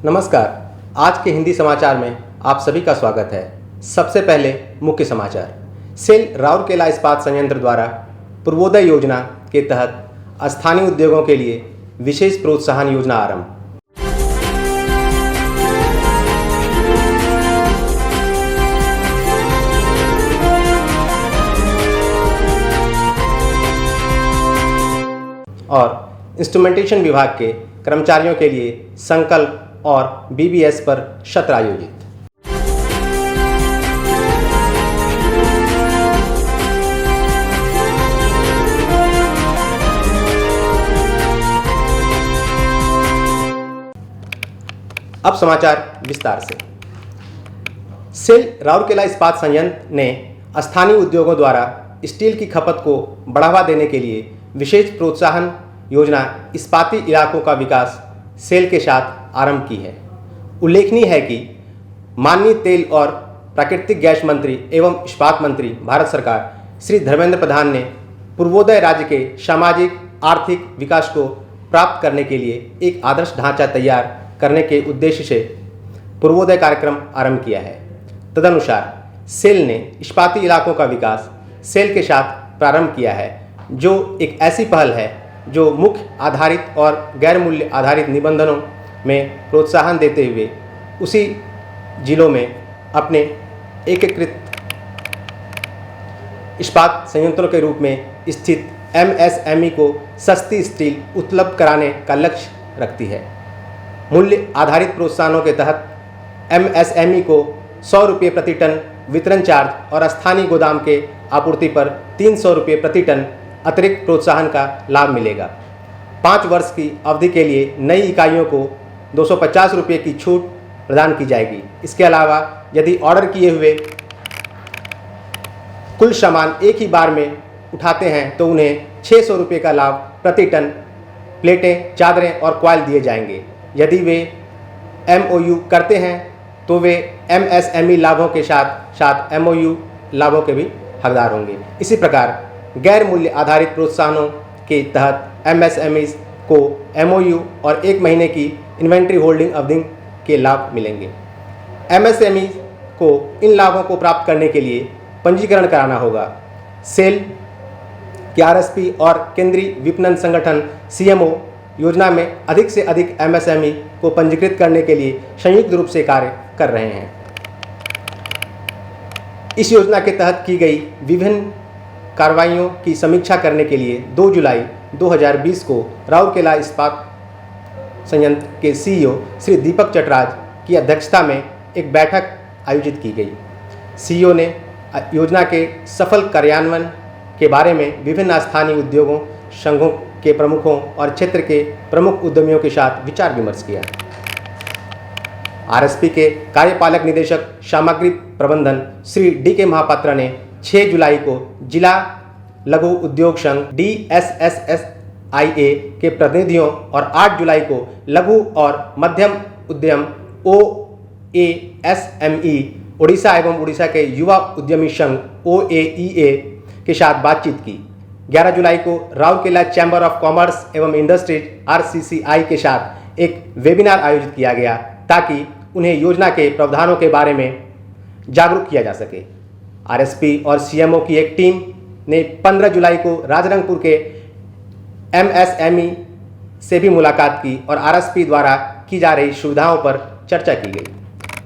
नमस्कार। आज के हिंदी समाचार में आप सभी का स्वागत है। सबसे पहले मुख्य समाचार। सेल राउरकेला इस्पात संयंत्र द्वारा पूर्वोदय योजना के तहत स्थानीय उद्योगों के लिए विशेष प्रोत्साहन योजना आरंभ। और इंस्ट्रूमेंटेशन विभाग के कर्मचारियों के लिए संकल्प और बीबीएस पर सत्र आयोजित। अब समाचार विस्तार से। सेल राउरकेला इस्पात संयंत्र ने स्थानीय उद्योगों द्वारा स्टील की खपत को बढ़ावा देने के लिए विशेष प्रोत्साहन योजना इस्पाती इलाकों का विकास सेल के साथ आरंभ की है। उल्लेखनीय है कि माननीय तेल और प्राकृतिक गैस मंत्री एवं इस्पात मंत्री भारत सरकार श्री धर्मेंद्र प्रधान ने पूर्वोदय राज्य के सामाजिक आर्थिक विकास को प्राप्त करने के लिए एक आदर्श ढांचा तैयार करने के उद्देश्य से पूर्वोदय कार्यक्रम आरंभ किया है। तदनुसार सेल ने इस्पाती इलाकों का विकास सेल के साथ प्रारंभ किया है, जो एक ऐसी पहल है जो मुख्य आधारित और गैर मूल्य आधारित निबंधनों में प्रोत्साहन देते हुए उसी जिलों में अपने एकीकृत इस्पात संयंत्रों के रूप में स्थित एमएसएमई को सस्ती स्टील उपलब्ध कराने का लक्ष्य रखती है। मूल्य आधारित प्रोत्साहनों के तहत एमएसएमई को 100 रुपये प्रति टन वितरण चार्ज और स्थानीय गोदाम के आपूर्ति पर 300 रुपये प्रति टन अतिरिक्त प्रोत्साहन का लाभ मिलेगा। 5 वर्ष की अवधि के लिए नई इकाइयों को 250 रुपये की छूट प्रदान की जाएगी। इसके अलावा यदि ऑर्डर किए हुए कुल सामान एक ही बार में उठाते हैं तो उन्हें 600 रुपये का लाभ प्रति टन प्लेटें, चादरें और कॉइल दिए जाएंगे। यदि वे एमओयू करते हैं तो वे एमएसएमई लाभों के साथ साथ एमओयू लाभों के भी हकदार होंगे। इसी प्रकार गैर मूल्य आधारित प्रोत्साहनों के तहत एमएसएमईज को एमओयू और 1 महीने की इन्वेंट्री होल्डिंग अवधि के लाभ मिलेंगे। एमएसएमई को इन लाभों को प्राप्त करने के लिए पंजीकरण कराना होगा। सेल के आरएसपी और केंद्रीय विपणन संगठन सीएमओ योजना में अधिक से अधिक एमएसएमई को पंजीकृत करने के लिए संयुक्त रूप से कार्य कर रहे हैं। इस योजना के तहत की गई विभिन्न कार्रवाइयों की समीक्षा करने के लिए 2 जुलाई 2020 को राउरकेला इस्पात संयंत्र के सीईओ श्री दीपक चटराज की अध्यक्षता में एक बैठक आयोजित की गई। सीईओ ने योजना के सफल कार्यान्वयन के बारे में विभिन्न स्थानीय उद्योगों, संघों के प्रमुखों और क्षेत्र के प्रमुख उद्यमियों के साथ विचार विमर्श किया। आरएसपी के कार्यपालक निदेशक सामग्री प्रबंधन श्री डी.के. महापात्रा ने 6 जुलाई को जिला लघु उद्योग संघ DSSSIA के प्रतिनिधियों और 8 जुलाई को लघु और मध्यम उद्यम OASME उड़ीसा एवं उड़ीसा के युवा उद्यमी संघ OAEA के साथ बातचीत की। 11 जुलाई को राउरकेला चैम्बर ऑफ कॉमर्स एवं इंडस्ट्रीज RCCI के साथ एक वेबिनार आयोजित किया गया ताकि उन्हें योजना के प्रावधानों के बारे में जागरूक किया जा सके। आरएसपी और सीएमओ की एक टीम ने 15 जुलाई को राजरंगपुर के एमएसएमई से भी मुलाकात की और आरएसपी द्वारा की जा रही सुविधाओं पर चर्चा की गई।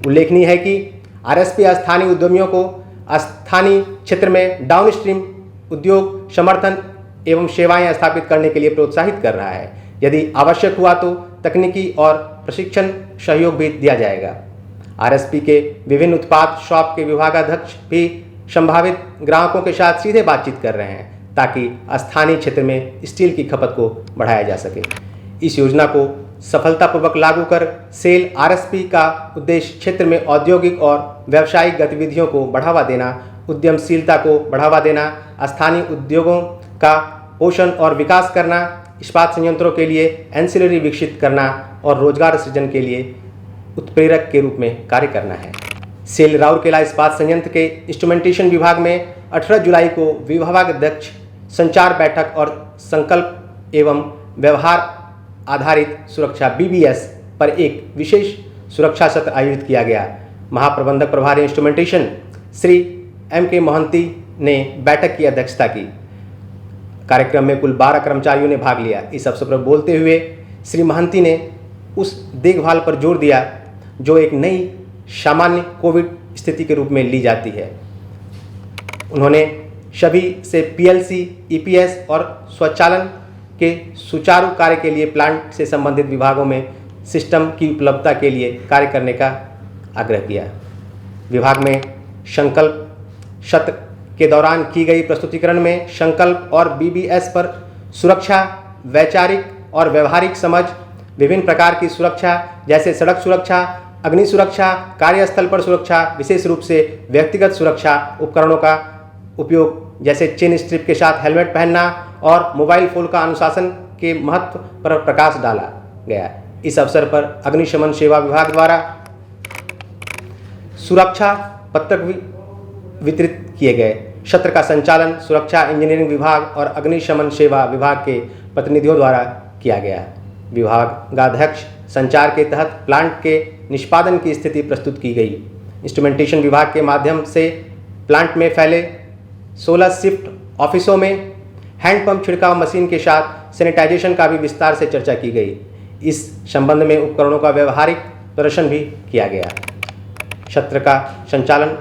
उल्लेखनीय है कि आरएसपी स्थानीय उद्यमियों को स्थानीय क्षेत्र में डाउनस्ट्रीम उद्योग समर्थन एवं सेवाएं स्थापित करने के लिए प्रोत्साहित कर रहा है। यदि आवश्यक हुआ तो तकनीकी और प्रशिक्षण सहयोग भी दिया जाएगा। आरएसपी के विभिन्न उत्पाद शॉप के विभागाध्यक्ष भी संभावित ग्राहकों के साथ सीधे बातचीत कर रहे हैं ताकि स्थानीय क्षेत्र में स्टील की खपत को बढ़ाया जा सके। इस योजना को सफलतापूर्वक लागू कर सेल आरएसपी का उद्देश्य क्षेत्र में औद्योगिक और व्यावसायिक गतिविधियों को बढ़ावा देना, उद्यमशीलता को बढ़ावा देना, स्थानीय उद्योगों का पोषण और विकास करना, इस्पात संयंत्रों के लिए एंसिलरी विकसित करना और रोजगार सृजन के लिए उत्प्रेरक के रूप में कार्य करना है। सेल राउरकेला इस्पात संयंत्र के इंस्ट्रूमेंटेशन विभाग में 18 जुलाई को विभागाध्यक्ष संचार बैठक और संकल्प एवं व्यवहार आधारित सुरक्षा BBS पर एक विशेष सुरक्षा सत्र आयोजित किया गया। महाप्रबंधक प्रभारी इंस्ट्रूमेंटेशन श्री M.K. मोहंती ने बैठक की अध्यक्षता की। कार्यक्रम में कुल 12 कर्मचारियों ने भाग लिया। इस अवसर पर बोलते हुए श्री महंती ने उस देखभाल पर जोर दिया जो एक नई सामान्य कोविड स्थिति के रूप में ली जाती है। उन्होंने सभी से PLC, EPS और स्वचालन के सुचारू कार्य के लिए प्लांट से संबंधित विभागों में सिस्टम की उपलब्धता के लिए कार्य करने का आग्रह किया। विभाग में संकल्प सत्र के दौरान की गई प्रस्तुतिकरण में संकल्प और BBS पर सुरक्षा, वैचारिक और व्यवहारिक समझ, विभिन्न प्रकार की सुरक्षा जैसे सड़क सुरक्षा, अग्नि सुरक्षा, कार्यस्थल पर सुरक्षा, विशेष रूप से व्यक्तिगत सुरक्षा उपकरणों का उपयोग जैसे चेन स्ट्रिप के साथ हेलमेट पहनना और मोबाइल फोन का अनुशासन के महत्व पर प्रकाश डाला गया। इस अवसर पर अग्निशमन सेवा विभाग द्वारा सुरक्षा पत्रक वितरित किए गए। सत्र का संचालन सुरक्षा इंजीनियरिंग विभाग और अग्निशमन सेवा विभाग के प्रतिनिधियों द्वारा किया गया। विभागाध्यक्ष संचार के तहत प्लांट के निष्पादन की स्थिति प्रस्तुत की गई। इंस्ट्रूमेंटेशन विभाग के माध्यम से प्लांट में फैले 16 शिफ्ट ऑफिसों में हैंडपंप छिड़काव मशीन के साथ सैनिटाइजेशन का भी विस्तार से चर्चा की गई। इस संबंध में उपकरणों का व्यवहारिक प्रदर्शन भी किया गया। सत्र का संचालन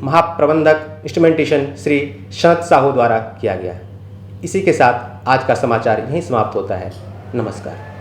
महाप्रबंधक इंस्ट्रूमेंटेशन श्री सनत साहू द्वारा किया गया। इसी के साथ आज का समाचार यहीं समाप्त होता है। नमस्कार।